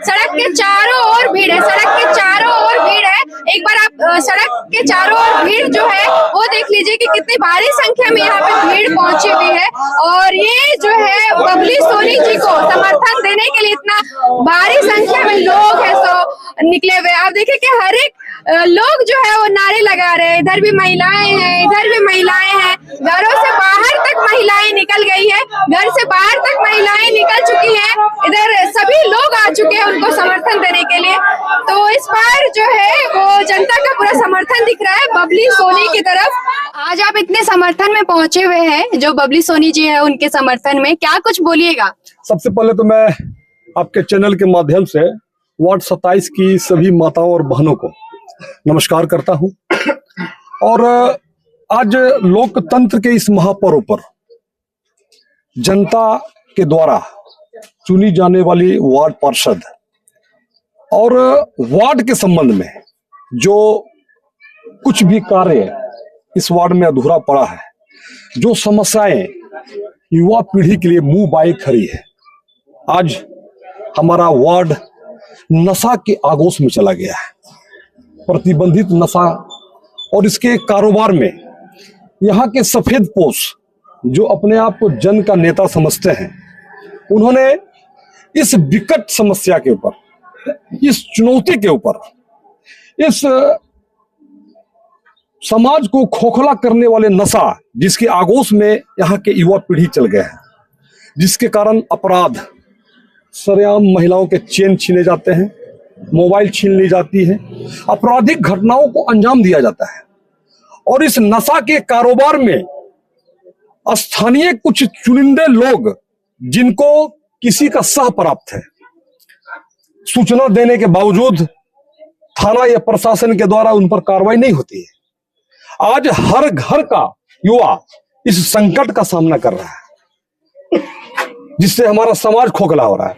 सड़क के चारों ओर भीड़ है, सड़क के चारों ओर भीड़ है। एक बार आप सड़क के चारों ओर भीड़ जो है वो देख लीजिए कि कितनी भारी संख्या में यहाँ पे भीड़ पहुंची हुई है। और ये जो है बबली सोनी जी को समर्थन देने के लिए इतना भारी संख्या में लोग है सो निकले हुए। आप देखिए कि हर एक लोग जो है वो नारे लगा रहे हैं। इधर भी महिलाएं हैं, इधर भी महिलाएं हैं। घरों से बाहर तक महिलाएं निकल गई है, घर से बाहर तक महिलाएं निकल चुकी हैं। इधर सभी लोग आ चुके हैं उनको समर्थन देने के लिए। तो इस बार जो है वो जनता का पूरा समर्थन दिख रहा है बबली सोनी की तरफ। आज आप इतने समर्थन में पहुंचे हुए हैं जो बबली सोनी जी है उनके समर्थन में, क्या कुछ बोलिएगा? सबसे पहले तो मैं आपके चैनल के माध्यम से वार्ड 27 की सभी माताओं और बहनों को नमस्कार करता हूं। और आज लोकतंत्र के इस महापर्व पर जनता के द्वारा चुनी जाने वाली वार्ड पार्षद और वार्ड के संबंध में जो कुछ भी कार्य इस वार्ड में अधूरा पड़ा है, जो समस्याएं युवा पीढ़ी के लिए मुंह बाई खड़ी है, आज हमारा वार्ड नशा के आगोश में चला गया है। प्रतिबंधित नशा और इसके कारोबार में यहाँ के सफेद पोश जो अपने आप को जन का नेता समझते हैं, उन्होंने इस विकट समस्या के ऊपर, इस चुनौती के ऊपर, इस समाज को खोखला करने वाले नशा जिसके आगोश में यहाँ के युवा पीढ़ी चल गए हैं, जिसके कारण अपराध सरेआम महिलाओं के चेन छीने जाते हैं, मोबाइल छीन ली जाती है, आपराधिक घटनाओं को अंजाम दिया जाता है। और इस नशा के कारोबार में स्थानीय कुछ चुनिंदे लोग जिनको किसी का सह प्राप्त है, सूचना देने के बावजूद थाना या प्रशासन के द्वारा उन पर कार्रवाई नहीं होती है। आज हर घर का युवा इस संकट का सामना कर रहा है, जिससे हमारा समाज खोखला हो रहा है,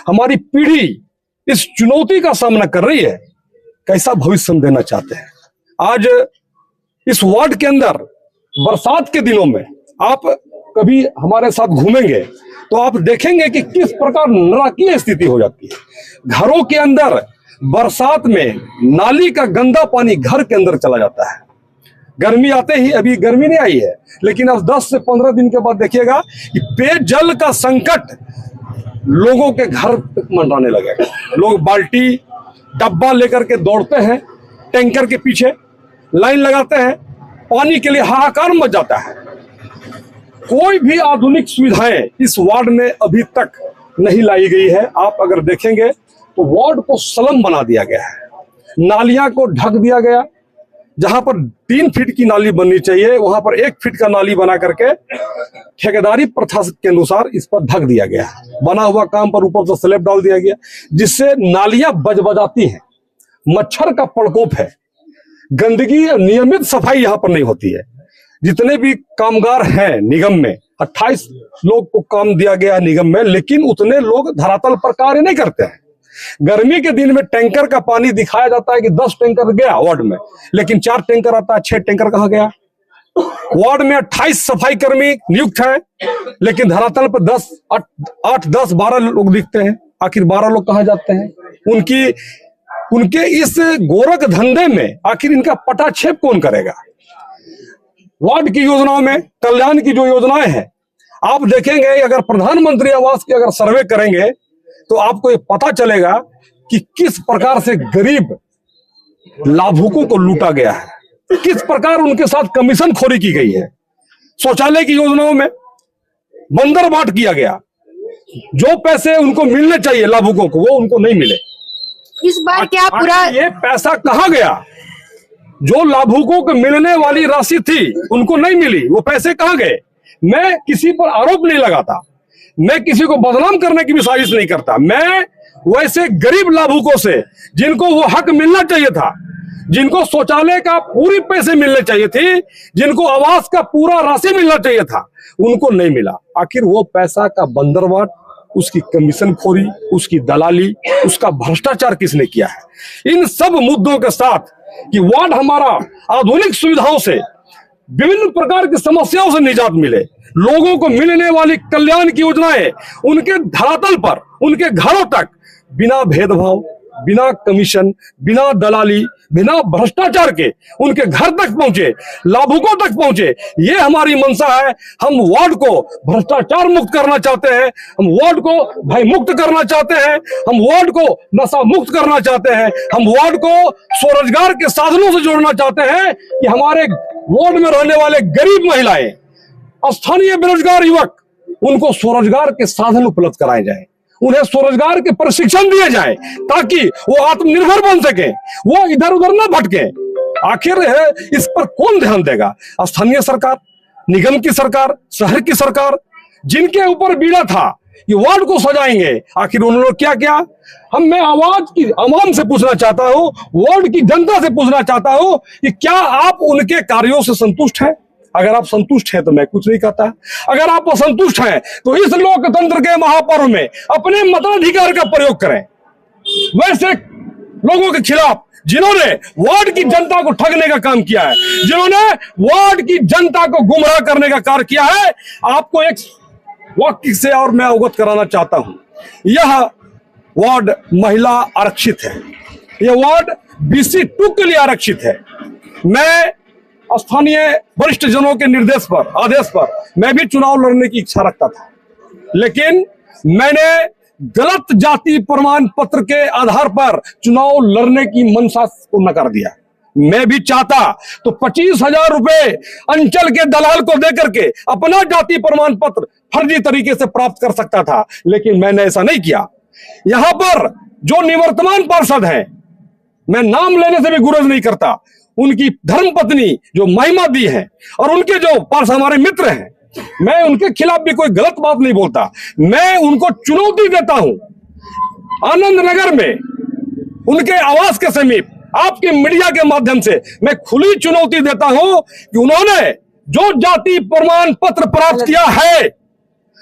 हमारी पीढ़ी इस चुनौती का सामना कर रही है। कैसा भविष्य हम देना चाहते हैं? आज इस वार्ड के अंदर बरसात के दिनों में आप कभी हमारे साथ घूमेंगे तो आप देखेंगे कि किस प्रकार नारकीय स्थिति हो जाती है। घरों के अंदर बरसात में नाली का गंदा पानी घर के अंदर चला जाता है। गर्मी आते ही, अभी गर्मी नहीं आई है, लेकिन अब 10 से 15 दिन के बाद देखिएगा कि पेयजल का संकट लोगों के घर तक मंडराने लगेगा। लोग बाल्टी डब्बा लेकर के दौड़ते हैं, टैंकर के पीछे लाइन लगाते हैं, पानी के लिए हाहाकार मच जाता है। कोई भी आधुनिक सुविधाएं इस वार्ड में अभी तक नहीं लाई गई है। आप अगर देखेंगे तो वार्ड को स्लम बना दिया गया है, नालियां को ढक दिया गया। जहां पर 3 फीट की नाली बननी चाहिए वहां पर 1 फीट का नाली बना करके ठेकेदारी प्रथा के अनुसार इस पर ढक दिया गया। बना हुआ काम पर ऊपर से स्लैब डाल दिया गया, जिससे नालियां बजबजाती हैं, मच्छर का प्रकोप है, गंदगी, नियमित सफाई यहाँ पर नहीं होती है। जितने भी कामगार हैं निगम में, 28 लोग को काम दिया गया है निगम में, लेकिन उतने लोग धरातल पर कार्य नहीं करते हैं। गर्मी के दिन में टैंकर का पानी दिखाया जाता है कि 10 टैंकर गया वार्ड में, लेकिन 4 टैंकर आता है, 6 टैंकर कहाँ गया? वार्ड में 28 सफाई कर्मी नियुक्त हैं, लेकिन धरातल पर 8, 10, 12 लोग दिखते हैं। आखिर 12 लोग कहाँ जाते हैं? उनके इस गोरख धंधे में आखिर इनका पटाक्षेप कौन करेगा? वार्ड की योजनाओं में, कल्याण की जो योजनाएं हैं, आप देखेंगे अगर प्रधानमंत्री आवास की अगर सर्वे करेंगे तो आपको ये पता चलेगा कि किस प्रकार से गरीब लाभुकों को लूटा गया है, किस प्रकार उनके साथ कमीशन खोरी की गई है। शौचालय की योजनाओं में बंदर बाट किया गया, जो पैसे उनको मिलने चाहिए लाभुकों को वो उनको नहीं मिले। इस बार क्या पूरा ये पैसा कहाँ गया? जो लाभुकों को मिलने वाली राशि थी उनको नहीं मिली, वो पैसे कहाँ गए? मैं किसी पर आरोप नहीं लगाता, मैं किसी को बदनाम करने की भी साजिश नहीं करता। मैं वैसे गरीब लाभुकों से जिनको वो हक मिलना चाहिए था, जिनको शौचालय का पूरी पैसे मिलने चाहिए थे, जिनको आवास का पूरा राशि मिलना चाहिए था, उनको नहीं मिला। आखिर वो पैसा का बंदरवाट, उसकी कमीशन खोरी, उसकी दलाली, उसका भ्रष्टाचार किसने किया है? इन सब मुद्दों के साथ कि वार्ड हमारा आधुनिक सुविधाओं से, विभिन्न प्रकार की समस्याओं से निजात मिले, लोगों को मिलने वाली कल्याण की योजनाएं उनके धरातल पर, उनके घरों तक बिना भेदभाव, बिना कमीशन, बिना दलाली, बिना भ्रष्टाचार के उनके घर तक पहुंचे, लाभुकों तक पहुंचे। ये हमारी मंशा है। हम वार्ड को भ्रष्टाचार मुक्त करना चाहते हैं, हम वार्ड को भय मुक्त करना चाहते हैं, हम वार्ड को नशा मुक्त करना चाहते हैं, हम वार्ड को स्वरोजगार के साधनों से जोड़ना चाहते हैं कि हमारे वार्ड में रहने वाले गरीब महिलाएं, स्थानीय बेरोजगार युवक, उनको स्वरोजगार के साधन उपलब्ध कराए जाए, उन्हें स्वरोजगार के प्रशिक्षण दिए जाए ताकि वो आत्मनिर्भर बन सके, वो इधर उधर ना भटके। आखिर है इस पर कौन ध्यान देगा? स्थानीय सरकार, निगम की सरकार, शहर की सरकार, जिनके ऊपर बीड़ा था कि वार्ड को सजाएंगे, आखिर उन्होंने क्या किया? मैं आवाम से पूछना चाहता हूं, वार्ड की जनता से पूछना चाहता हूं कि क्या आप उनके कार्यों से संतुष्ट हैं? अगर आप संतुष्ट हैं तो मैं कुछ नहीं कहता। अगर आप असंतुष्ट हैं तो इस लोकतंत्र के महापर्व में अपने मताधिकार का प्रयोग करें। वैसे लोगों के खिलाफ जिन्होंने वार्ड की जनता को ठगने का काम किया है, जिन्होंने वार्ड की जनता को गुमराह करने का कार्य किया है, आपको एक वाक्य से और मैं अवगत कराना चाहता हूं। यह वार्ड महिला आरक्षित है, यह वार्ड BC 2 के लिए आरक्षित है। मैं स्थानीय वरिष्ठ जनों के निर्देश पर, आदेश पर मैं भी चुनाव लड़ने की इच्छा रखता था, लेकिन मैंने गलत जाति प्रमाण पत्र के आधार पर चुनाव लड़ने की मंशा को नकार दिया। मैं भी चाहता तो 25,000 रुपए अंचल के दलाल को देकर के अपना जाति प्रमाण पत्र फर्जी तरीके से प्राप्त कर सकता था, लेकिन मैंने ऐसा नहीं किया। यहां पर जो निवर्तमान पार्षद हैं, मैं नाम लेने से भी गुरेज नहीं करता, उनकी धर्मपत्नी जो महिमा दी है और उनके जो पार्षद हमारे मित्र हैं, मैं उनके खिलाफ भी कोई गलत बात नहीं बोलता। मैं उनको चुनौती देता हूं, आनंद नगर में उनके आवास के समीप आपके मीडिया के माध्यम से मैं खुली चुनौती देता हूं कि उन्होंने जो जाति प्रमाण पत्र प्राप्त किया है,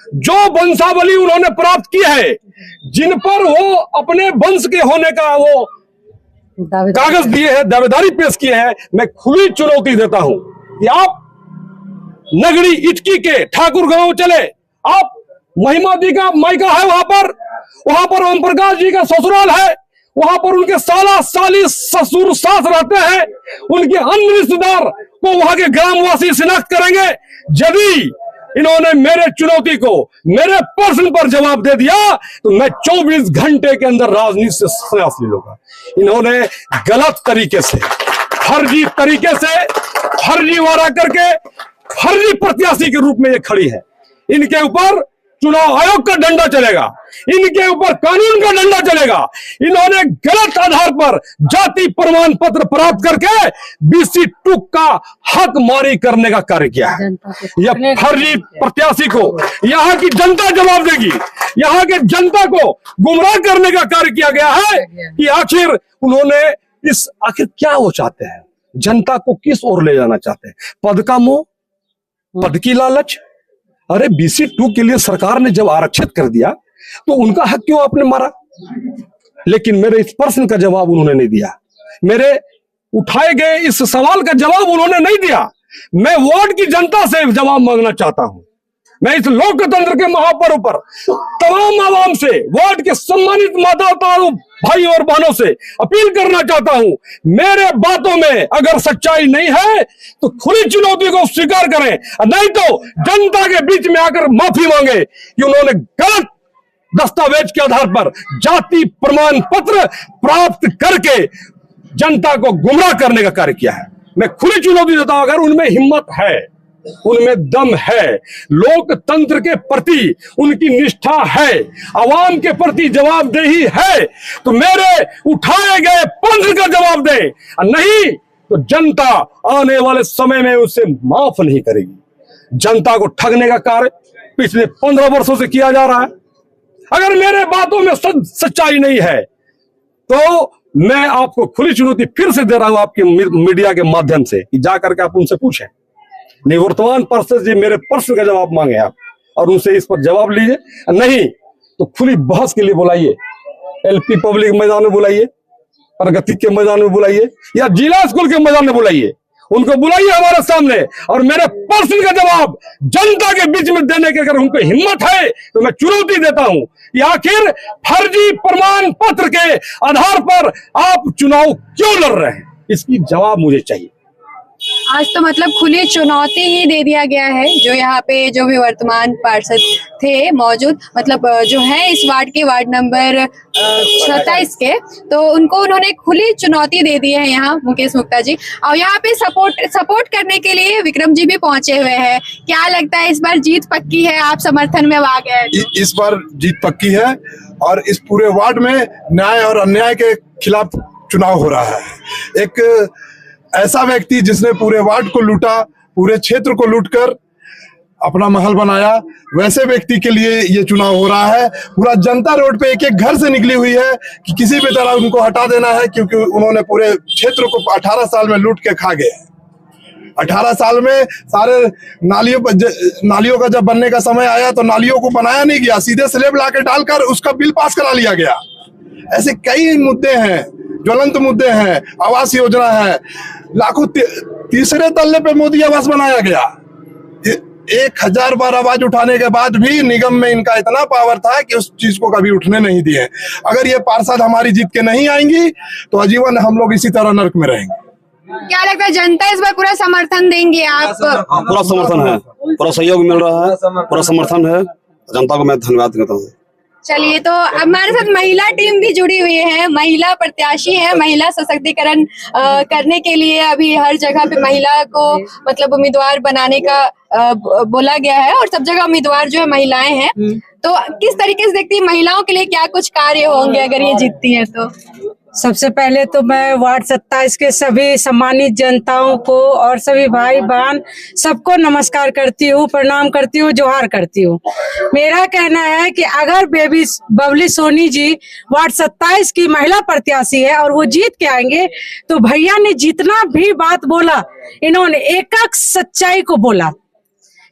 जो वंशावली उन्होंने प्राप्त की है, जिन पर वो अपने वंश के होने का वो कागज दिए हैं, दावेदारी पेश किए हैं, मैं खुली चुनौती देता हूं कि आप नगरी इटकी के ठाकुर गांव चले, आप महिमा दी का मायका है वहां पर ओम प्रकाश जी का ससुराल है, वहां पर उनके साला साली ससुर सास रहते हैं, उनके अन्य रिश्तेदार को वहां के ग्रामवासी शिनाख्त करेंगे। यदि इन्होंने मेरे चुनौती को, मेरे प्रश्न पर जवाब दे दिया तो मैं 24 घंटे के अंदर राजनीति से संन्यास ले लूंगा। इन्होंने गलत तरीके से, फर्जी तरीके से, फर्जीवाड़ा करके फर्जी प्रत्याशी के रूप में ये खड़ी है। इनके ऊपर चुनाव आयोग का डंडा चलेगा, इनके ऊपर कानून का डंडा चलेगा। इन्होंने गलत आधार पर जाति प्रमाण पत्र प्राप्त करके BC 2 का हक मारी करने का कार्य किया है। यह फर्जी प्रत्याशी को यहाँ की जनता जवाब देगी। यहाँ के जनता को गुमराह करने का कार्य किया गया है कि आखिर उन्होंने आखिर क्या वो चाहते हैं, जनता को किस ओर ले जाना चाहते हैं? पद का मोह, पद की लालच। अरे BC 2 के लिए सरकार ने जब आरक्षित कर दिया तो उनका हक क्यों आपने मारा? लेकिन मेरे इस प्रश्न का जवाब उन्होंने नहीं दिया, मेरे उठाए गए इस सवाल का जवाब उन्होंने नहीं दिया। मैं वार्ड की जनता से जवाब मांगना चाहता हूं। मैं इस लोकतंत्र के महापर्व पर तमाम आवाम से, वार्ड के सम्मानित माताओं, भाई और बहनों से अपील करना चाहता हूं, मेरे बातों में अगर सच्चाई नहीं है तो खुली चुनौती को स्वीकार करें, नहीं तो जनता के बीच में आकर माफी मांगे कि उन्होंने गलत दस्तावेज के आधार पर जाति प्रमाण पत्र प्राप्त करके जनता को गुमराह करने का कार्य किया है। मैं खुली चुनौती देता हूं, अगर उनमें हिम्मत है, उनमें दम है, लोकतंत्र के प्रति उनकी निष्ठा है, आवाम के प्रति जवाबदेही है, तो मेरे उठाए गए प्रश्न का जवाब दे, नहीं तो जनता आने वाले समय में उसे माफ नहीं करेगी। जनता को ठगने का कार्य पिछले 15 वर्षों से किया जा रहा है। अगर मेरे बातों में सच्चाई नहीं है तो मैं आपको खुली चुनौती फिर से दे रहा हूं आपके मीडिया के माध्यम से कि जाकर के आप उनसे पूछें, निवर्तमान पार्षद जी मेरे प्रश्न का जवाब मांगे आप और उनसे इस पर जवाब लीजिए, नहीं तो खुली बहस के लिए बुलाइए, LP पब्लिक मैदान में बुलाइए, प्रगति के मैदान में बुलाइए या जिला स्कूल के मैदान में बुलाइए, उनको बुलाइए हमारे सामने और मेरे प्रश्न का जवाब जनता के बीच में देने की अगर उनको हिम्मत है तो मैं चुनौती देता हूं कि आखिर फर्जी प्रमाण पत्र के आधार पर आप चुनाव क्यों लड़ रहे हैं, इसकी जवाब मुझे चाहिए। आज तो मतलब खुली चुनौती ही दे दिया गया है। जो यहाँ पे जो भी वर्तमान पार्षद थे मौजूद, मतलब जो है इस वार्ड के वार्ड नंबर 27 के, तो उनको उन्होंने खुली चुनौती दे दी है यहाँ मुकेश मुक्ता जी। और यहाँ पे सपोर्ट करने के लिए विक्रम जी भी पहुंचे हुए हैं। क्या लगता है इस बार जीत पक्की है, आप समर्थन में आ गए? इस बार जीत पक्की है और इस पूरे वार्ड में न्याय और अन्याय के खिलाफ चुनाव हो रहा है। एक ऐसा व्यक्ति जिसने पूरे वार्ड को लूटा, पूरे क्षेत्र को लूटकर अपना महल बनाया, वैसे व्यक्ति के लिए ये चुनाव हो रहा है। पूरा जनता रोड पे एक एक घर से निकली हुई है कि किसी भी तरह उनको हटा देना है, क्योंकि उन्होंने पूरे क्षेत्र को 18 साल में लूट के खा गए। 18 साल में सारे नालियों का जब बनने का समय आया तो नालियों को बनाया नहीं गया, सीधे स्लेब लाके डालकर उसका बिल पास करा लिया गया। ऐसे कई मुद्दे हैं, ज्वलंत मुद्दे हैं। आवास योजना है, लाखों तीसरे तल्ले पे मोदी आवास बनाया गया। 1000 बार आवाज उठाने के बाद भी निगम में इनका इतना पावर था कि उस चीज को कभी उठने नहीं दिए। अगर ये पार्षद हमारी जीत के नहीं आएंगी तो आजीवन हम लोग इसी तरह नर्क में रहेंगे। क्या लगता है जनता इस बार पूरा समर्थन देंगे आप? पूरा समर्थन है, पूरा सहयोग मिल रहा है, पूरा समर्थन है। जनता को मैं धन्यवाद देता हूँ। चलिए, तो हमारे साथ महिला टीम भी जुड़ी हुई है, महिला प्रत्याशी है। महिला सशक्तिकरण करने के लिए अभी हर जगह पे महिला को मतलब उम्मीदवार बनाने का बोला गया है और सब जगह उम्मीदवार जो है महिलाएं हैं। तो किस तरीके से देखती है महिलाओं के लिए क्या कुछ कार्य होंगे अगर ये जीतती है तो? सबसे पहले तो मैं वार्ड 27 के सभी सम्मानित जनताओं को और सभी भाई बहन सबको नमस्कार करती हूँ, प्रणाम करती हूँ, जोहार करती हूँ। मेरा कहना है कि अगर बबली सोनी जी वार्ड 27 की महिला प्रत्याशी है और वो जीत के आएंगे तो भैया ने जितना भी बात बोला इन्होंने एक सच्चाई को बोला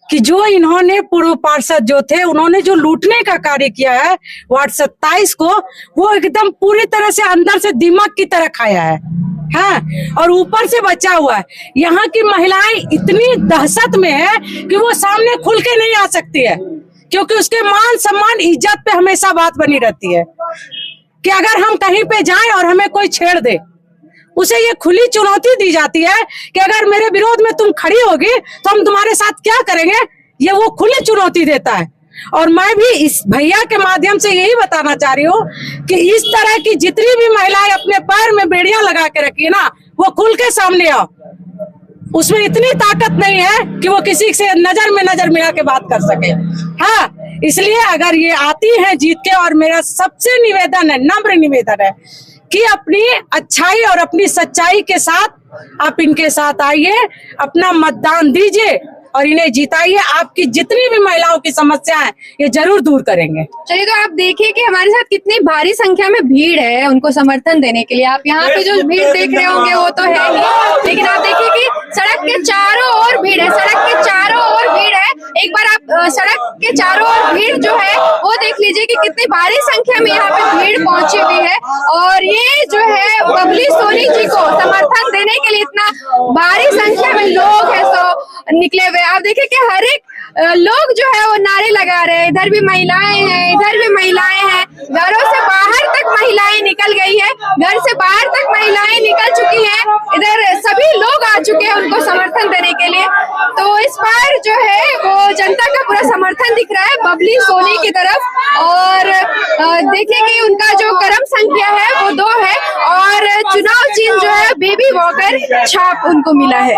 कि जो इन्होंने पूर्व पार्षद जो थे उन्होंने जो लूटने का कार्य किया है वार्ड 27 को, वो एकदम पूरी तरह से अंदर से दिमाग की तरह खाया है। हाँ, और ऊपर से बचा हुआ है। यहाँ की महिलाएं इतनी दहशत में है कि वो सामने खुल के नहीं आ सकती है, क्योंकि उसके मान सम्मान इज्जत पे हमेशा बात बनी रहती है कि अगर हम कहीं पे जाएं और हमें कोई छेड़ दे, उसे ये खुली चुनौती दी जाती है कि अगर मेरे विरोध में तुम खड़ी होगी तो हम तुम्हारे साथ क्या करेंगे, ये वो खुली चुनौती देता है। और मैं भी इस भैया के माध्यम से यही बताना चाह रही हूँ कि इस तरह की जितनी भी महिलाएं अपने पैर में बेड़ियां लगा के रखी है ना, वो खुल के सामने आओ। उसमें इतनी ताकत नहीं है कि वो किसी से नजर में नजर मिला के बात कर सके। हाँ, इसलिए अगर ये आती है जीत के, और मेरा सबसे निवेदन है, नम्र निवेदन है कि अपनी अच्छाई और अपनी सच्चाई के साथ आप इनके साथ आइए, अपना मतदान दीजिए और इन्हें जिताइए। आपकी जितनी भी महिलाओं की समस्या है ये जरूर दूर करेंगे। चलिए, तो आप देखिए कि हमारे साथ कितनी भारी संख्या में भीड़ है उनको समर्थन देने के लिए। आप यहाँ पे जो भीड़ देख रहे होंगे वो तो है ही, लेकिन आप देखिए कि सड़क के चारों ओर भीड़ है, सड़क के चारों ओर भीड़ है। एक बार आप सड़क के चारों ओर भीड़ जो है वो देख लीजिए कि कितनी भारी संख्या में यहाँ पे भीड़ पहुंची हुई है। और ये जो है बबली सोनी जी को समर्थन देने के लिए इतना भारी संख्या में लोग है सो निकले हुए। आप देखिए कि हर एक लोग जो है वो नारे लगा रहे हैं। इधर भी महिलाएं हैं, इधर भी महिलाएं हैं। घरों से बाहर तक महिलाएं निकल गई है, घर से बाहर तक महिलाएं निकल चुकी हैं। इधर सभी लोग आ चुके हैं उनको समर्थन देने के लिए। तो इस बार जो है वो जनता का पूरा समर्थन दिख रहा है बबली सोनी की तरफ। और देखिए कि उनका जो क्रम संख्या है वो 2 है और चुनाव चिन्ह जो है बेबी वॉकर छाप उनको मिला है।